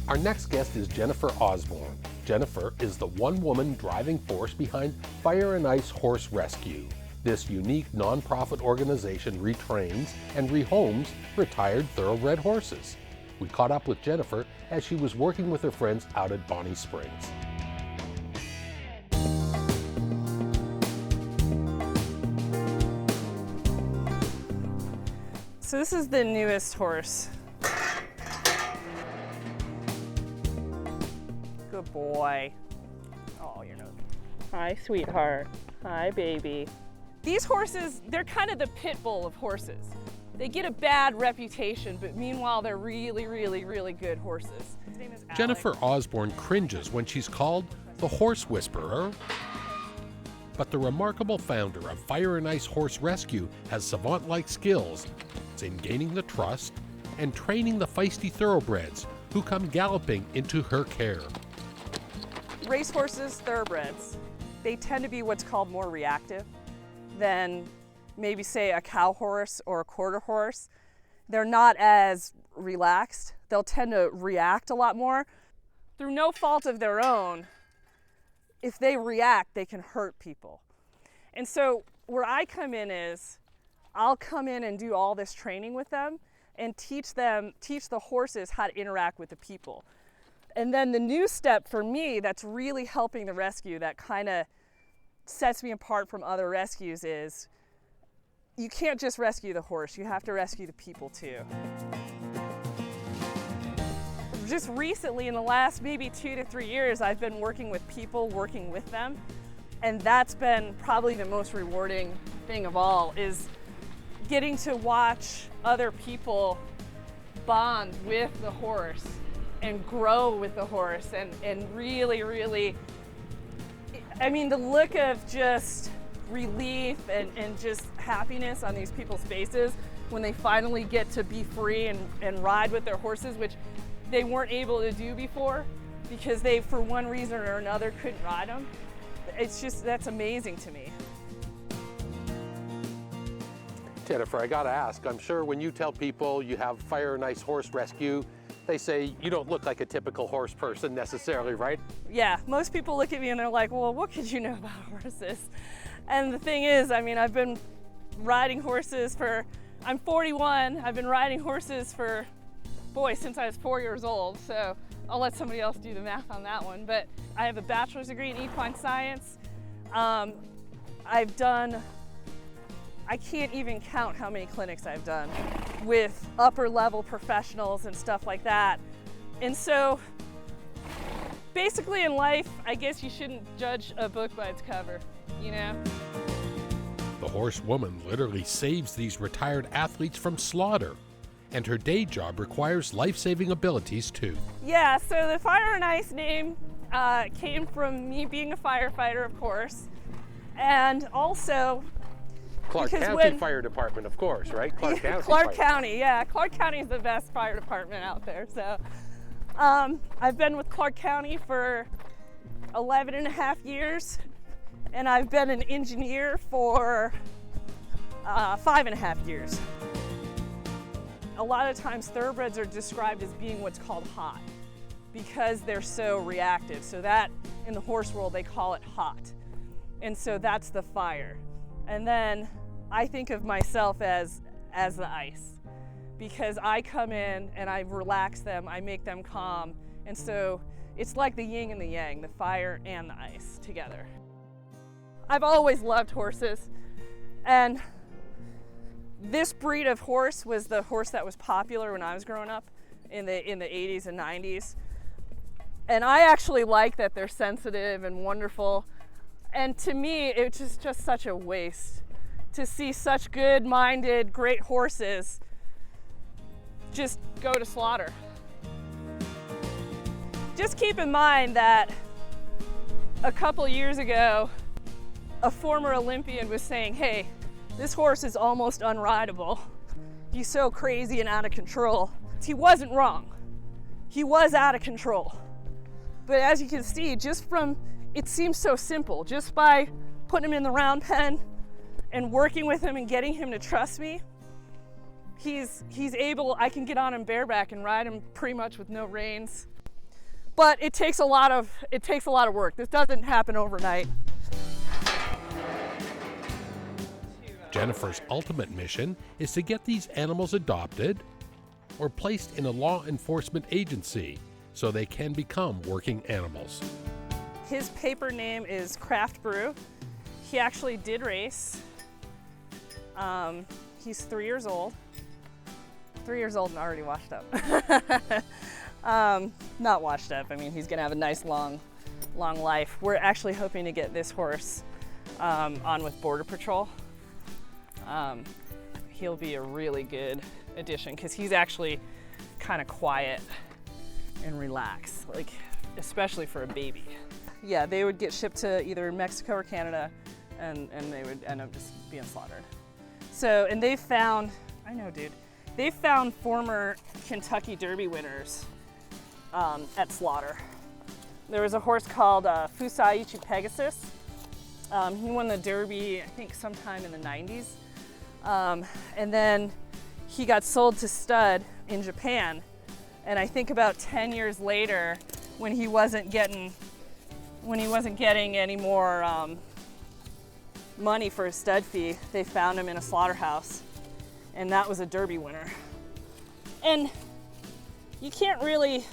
Our next guest is Jennifer Osborne. Jennifer is the one-woman driving force behind Fire and Ice Horse Rescue. This unique nonprofit organization retrains and rehomes retired thoroughbred horses. We caught up with Jennifer as she was working with her friends out at Bonnie Springs. So this is the newest horse. Good boy. Oh, your nose. Hi, sweetheart. Hi, baby. These horses, they're kind of the pit bull of horses. They get a bad reputation, but meanwhile, they're really, really, really good horses. His name is Alex. Jennifer Osborne cringes when she's called the horse whisperer. But the remarkable founder of Fire and Ice Horse Rescue has savant-like skills in gaining the trust and training the feisty thoroughbreds who come galloping into her care. Racehorses, thoroughbreds, they tend to be what's called more reactive than maybe say a cow horse or a quarter horse. They're not as relaxed. They'll tend to react a lot more. Through no fault of their own, if they react, they can hurt people. And so where I come in is, I'll come in and do all this training with them and teach the horses how to interact with the people. And then the new step for me that's really helping the rescue, that kind of sets me apart from other rescues, is you can't just rescue the horse, you have to rescue the people too. Just recently, in the last maybe 2 to 3 years, I've been working with people, working with them. And that's been probably the most rewarding thing of all, is getting to watch other people bond with the horse and grow with the horse and really, really, I mean, the look of just relief and just happiness on these people's faces when they finally get to be free and ride with their horses, which they weren't able to do before because they, for one reason or another, couldn't ride them. It's just, that's amazing to me. Jennifer, I gotta ask, I'm sure when you tell people you have Fire and Ice Horse Rescue, they say you don't look like a typical horse person necessarily, right? Yeah, most people look at me and they're like, well, what could you know about horses? And the thing is, I mean, I've been riding horses I'm 41, I've been riding horses for, boy, since I was 4 years old, so I'll let somebody else do the math on that one. But I have a bachelor's degree in equine science. I can't even count how many clinics I've done with upper level professionals and stuff like that. And so basically in life, I guess you shouldn't judge a book by its cover, you know? The horsewoman literally saves these retired athletes from slaughter, and her day job requires life-saving abilities too. Yeah, so the Fire and Ice name came from me being a firefighter, of course, and also Clark County Fire Department, of course, right? Clark County. Clark County, yeah. Clark County is the best fire department out there. So I've been with Clark County for 11 and a half years, and I've been an engineer for 5.5 years. A lot of times thoroughbreds are described as being what's called hot because they're so reactive. So that, in the horse world, they call it hot. And so that's the fire. And then I think of myself as the ice, because I come in and I relax them, I make them calm. And so it's like the yin and the yang, the fire and the ice together. I've always loved horses, and this breed of horse was the horse that was popular when I was growing up in the 80s and 90s. And I actually like that they're sensitive and wonderful. And to me, it's just such a waste to see such good-minded, great horses just go to slaughter. Just keep in mind that a couple years ago, a former Olympian was saying, hey, this horse is almost unrideable. He's so crazy and out of control. He wasn't wrong. He was out of control. But as you can see, just from, it seems so simple, just by putting him in the round pen and working with him and getting him to trust me, he's able, I can get on him bareback and ride him pretty much with no reins. but it takes a lot of work. This doesn't happen overnight. Jennifer's ultimate mission is to get these animals adopted or placed in a law enforcement agency so they can become working animals. His paper name is Craft Brew. He actually did race. He's 3 years old. 3 years old and already washed up. Not washed up, I mean, he's gonna have a nice long life. We're actually hoping to get this horse on with Border Patrol. He'll be a really good addition because he's actually kind of quiet and relaxed, like especially for a baby. Yeah, they would get shipped to either Mexico or Canada, and they would end up just being slaughtered. So, and they found, I know, dude, they found former Kentucky Derby winners at slaughter. There was a horse called Fusaichi Pegasus. He won the Derby, I think, sometime in the 90s. And then he got sold to stud in Japan. And I think about 10 years later, when he wasn't getting any more money for his stud fee, they found him in a slaughterhouse, and that was a Derby winner. And you can't really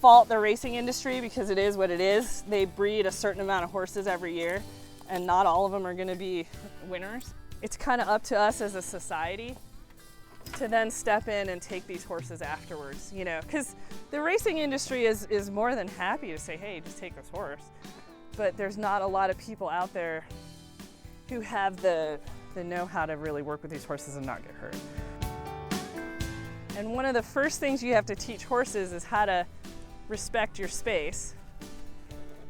fault the racing industry because it is what it is. They breed a certain amount of horses every year, and not all of them are going to be winners. It's kind of up to us as a society to then step in and take these horses afterwards, you know, because the racing industry is more than happy to say, hey, just take this horse. But there's not a lot of people out there who have the know-how to really work with these horses and not get hurt. And one of the first things you have to teach horses is how to respect your space.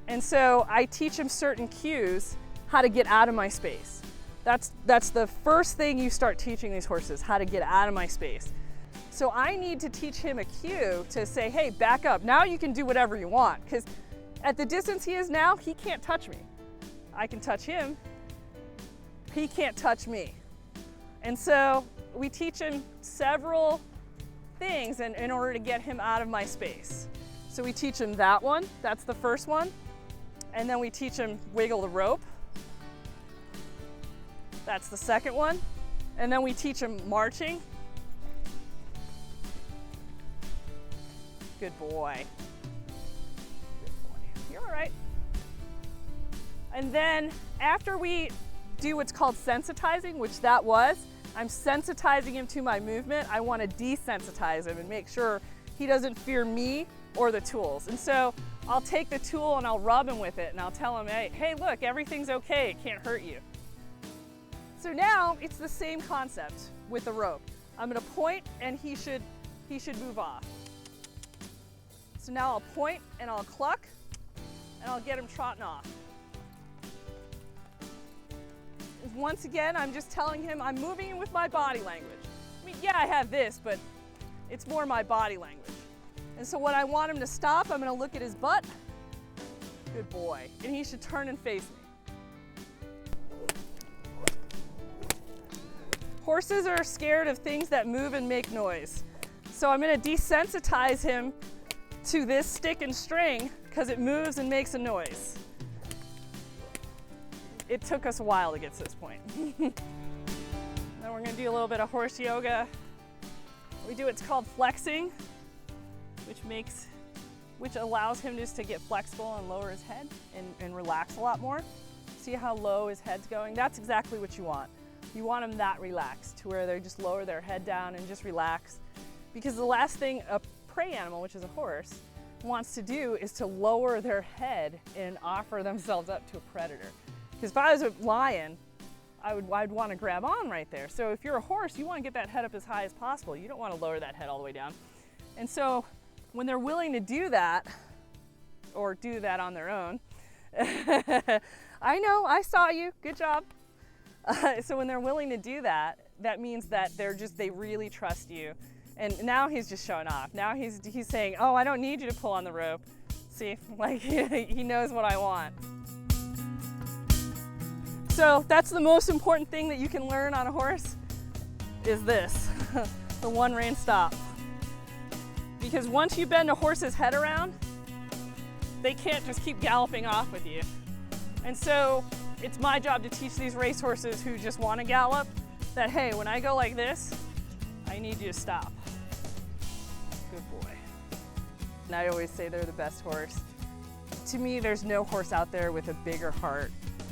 And so I teach them certain cues, how to get out of my space. That's the first thing you start teaching these horses, how to get out of my space. So I need to teach him a cue to say, hey, back up. Now you can do whatever you want, because at the distance he is now, he can't touch me. I can touch him. He can't touch me. And so we teach him several things in order to get him out of my space. So we teach him that one, that's the first one. And then we teach him wiggle the rope. That's the second one. And then we teach him marching. Good boy. Good boy. You're all right. And then after we do what's called sensitizing, which that was, I'm sensitizing him to my movement. I want to desensitize him and make sure he doesn't fear me or the tools. And so I'll take the tool and I'll rub him with it and I'll tell him, hey, look, everything's okay. It can't hurt you. So now it's the same concept with the rope. I'm going to point and he should move off. So now I'll point and I'll cluck and I'll get him trotting off. Once again, I'm just telling him I'm moving him with my body language. I mean, yeah, I have this, but it's more my body language. And so when I want him to stop, I'm going to look at his butt. Good boy. And he should turn and face me. Horses are scared of things that move and make noise. So I'm going to desensitize him to this stick and string because it moves and makes a noise. It took us a while to get to this point. Then we're going to do a little bit of horse yoga. We do what's called flexing, which allows him just to get flexible and lower his head and relax a lot more. See how low his head's going? That's exactly what you want. You want them that relaxed to where they just lower their head down and just relax. Because the last thing a prey animal, which is a horse, wants to do is to lower their head and offer themselves up to a predator. Because if I was a lion, I'd want to grab on right there. So if you're a horse, you want to get that head up as high as possible. You don't want to lower that head all the way down. And so when they're willing to do that, or do that on their own, I know, I saw you, good job. So when they're willing to do that, that means that they really trust you. And now he's just showing off. Now he's saying, oh, I don't need you to pull on the rope. See, like he knows what I want. So that's the most important thing that you can learn on a horse is this, the one rein stop. Because once you bend a horse's head around, they can't just keep galloping off with you. And so it's my job to teach these racehorses who just want to gallop that, hey, when I go like this, I need you to stop. Good boy. And I always say they're the best horse. To me, there's no horse out there with a bigger heart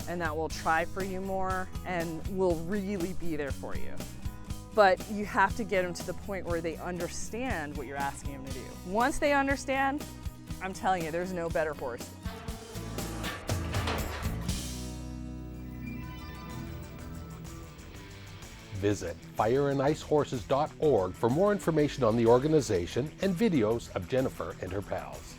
and that will try for you more and will really be there for you. But you have to get them to the point where they understand what you're asking them to do. Once they understand, I'm telling you, there's no better horse. Visit fireandicehorses.org for more information on the organization and videos of Jennifer and her pals.